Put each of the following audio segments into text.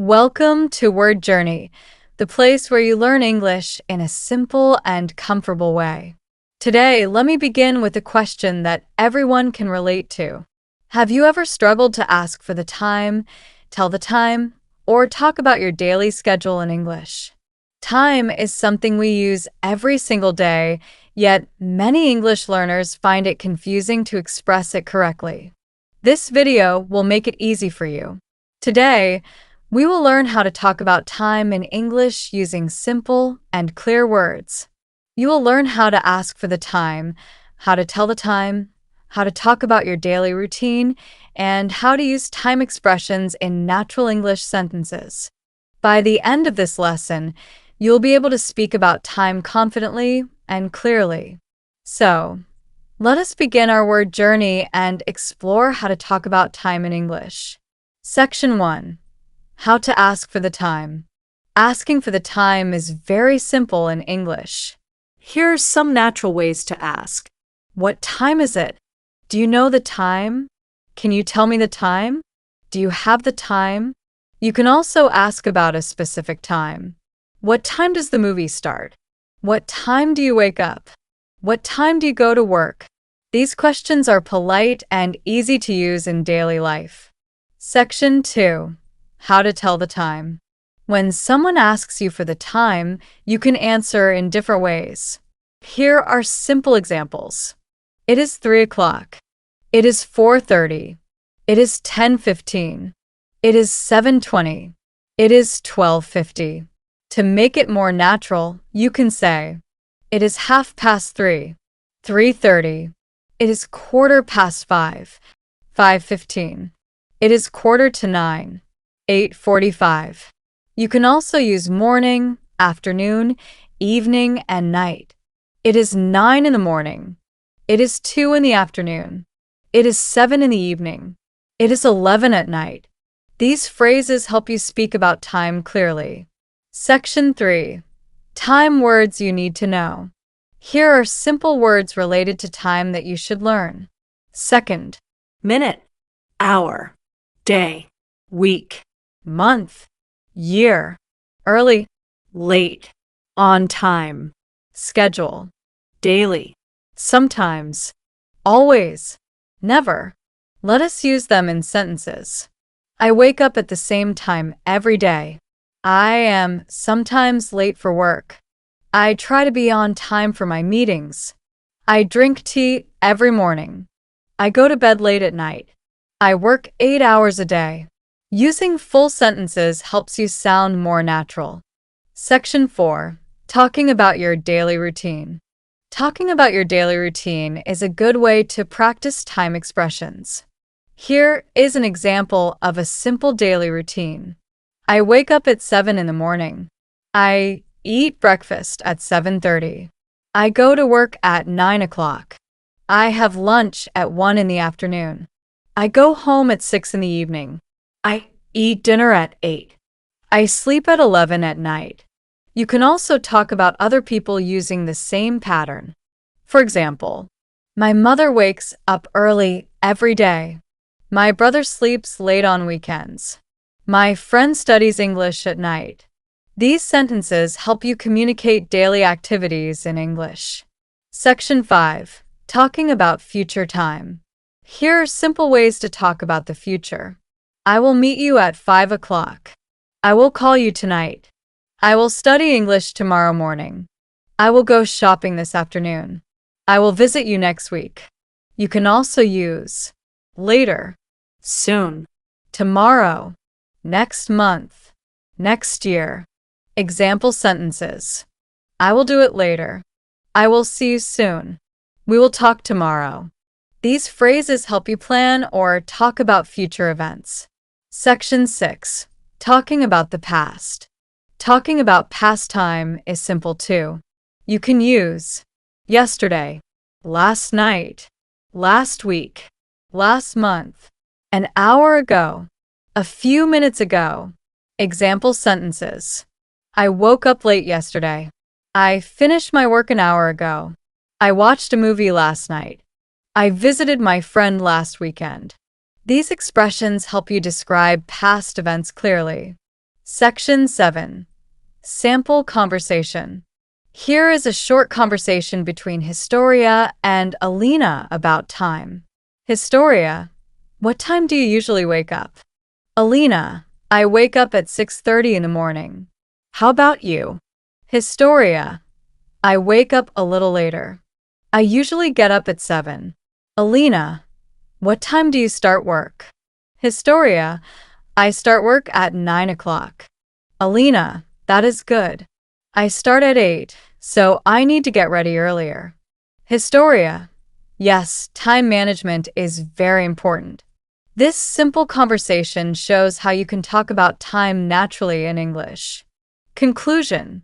Welcome to Word Journey, the place where you learn English in a simple and comfortable way. Today, let me begin with a question that everyone can relate to. Have you ever struggled to ask for the time, tell the time, or talk about your daily schedule in English? Time is something we use every single day, yet many English learners find it confusing to express it correctly. This video will make it easy for you. Today, we will learn how to talk about time in English using simple and clear words. You will learn how to ask for the time, how to tell the time, how to talk about your daily routine, and how to use time expressions in natural English sentences. By the end of this lesson, you'll be able to speak about time confidently and clearly. So, let us begin our word journey and explore how to talk about time in English. Section 1. How to ask for the time. Asking for the time is very simple in English. Here are some natural ways to ask. What time is it? Do you know the time? Can you tell me the time? Do you have the time? You can also ask about a specific time. What time does the movie start? What time do you wake up? What time do you go to work? These questions are polite and easy to use in daily life. Section 2. How to tell the time. When someone asks you for the time, you can answer in different ways. Here are simple examples. It is 3 o'clock. It is 4:30. It is 10:15. It is 7:20. It is 12:50. To make it more natural, you can say, it is 3:30, 3:30. It is 5:15, 5:15. It is 8:45, 8:45. You can also use morning, afternoon, evening, and night. It is 9 in the morning. It is 2 in the afternoon. It is 7 in the evening. It is 11 at night. These phrases help you speak about time clearly. Section 3. Time words you need to know. Here are simple words related to time that you should learn. Second, Minute, hour, day, week, month, year, early, late, on time, schedule, daily, sometimes, always, never. Let us use them in sentences. I wake up at the same time every day. I am sometimes late for work. I try to be on time for my meetings. I drink tea every morning. I go to bed late at night. I work 8 hours a day. Using full sentences helps you sound more natural. Section 4. Talking about your daily routine. Talking about your daily routine is a good way to practice time expressions. Here is an example of a simple daily routine. I wake up at 7 in the morning. I eat breakfast at 7:30. I go to work at 9 o'clock. I have lunch at 1 in the afternoon. I go home at 6 in the evening. I eat dinner at 8. I sleep at 11 at night. You can also talk about other people using the same pattern. For example, my mother wakes up early every day. My brother sleeps late on weekends. My friend studies English at night. These sentences help you communicate daily activities in English. Section 5. Talking about future time. Here are simple ways to talk about the future. I will meet you at 5 o'clock. I will call you tonight. I will study English tomorrow morning. I will go shopping this afternoon. I will visit you next week. You can also use later, soon, tomorrow, next month, next year. Example sentences. I will do it later. I will see you soon. We will talk tomorrow. These phrases help you plan or talk about future events. Section 6. Talking about the past. Talking about past time is simple too. You can use yesterday, last night, last week, last month, an hour ago, a few minutes ago. Example sentences. I woke up late yesterday. I finished my work an hour ago. I watched a movie last night. I visited my friend last weekend. These expressions help you describe past events clearly. Section 7. Sample conversation. Here is a short conversation between Historia and Alina about time. Historia, what time do you usually wake up? Alina, I wake up at 6:30 in the morning. How about you? Historia, I wake up a little later. I usually get up at 7. Alina, what time do you start work? Historia, I start work at 9 o'clock. Alina, that is good. I start at 8, so I need to get ready earlier. Historia, yes, time management is very important. This simple conversation shows how you can talk about time naturally in English. Conclusion.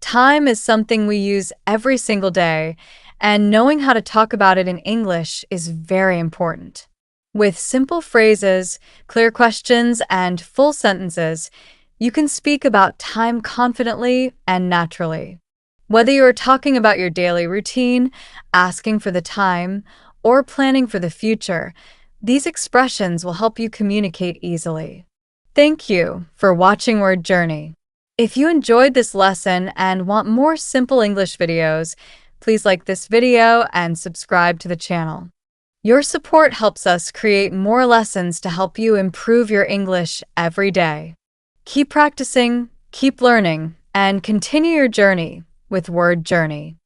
Time is something we use every single day, and knowing how to talk about it in English is very important. With simple phrases, clear questions, and full sentences, you can speak about time confidently and naturally. Whether you are talking about your daily routine, asking for the time, or planning for the future, these expressions will help you communicate easily. Thank you for watching Word Journey. If you enjoyed this lesson and want more simple English videos, please like this video and subscribe to the channel. Your support helps us create more lessons to help you improve your English every day. Keep practicing, keep learning, and continue your journey with Word Journey.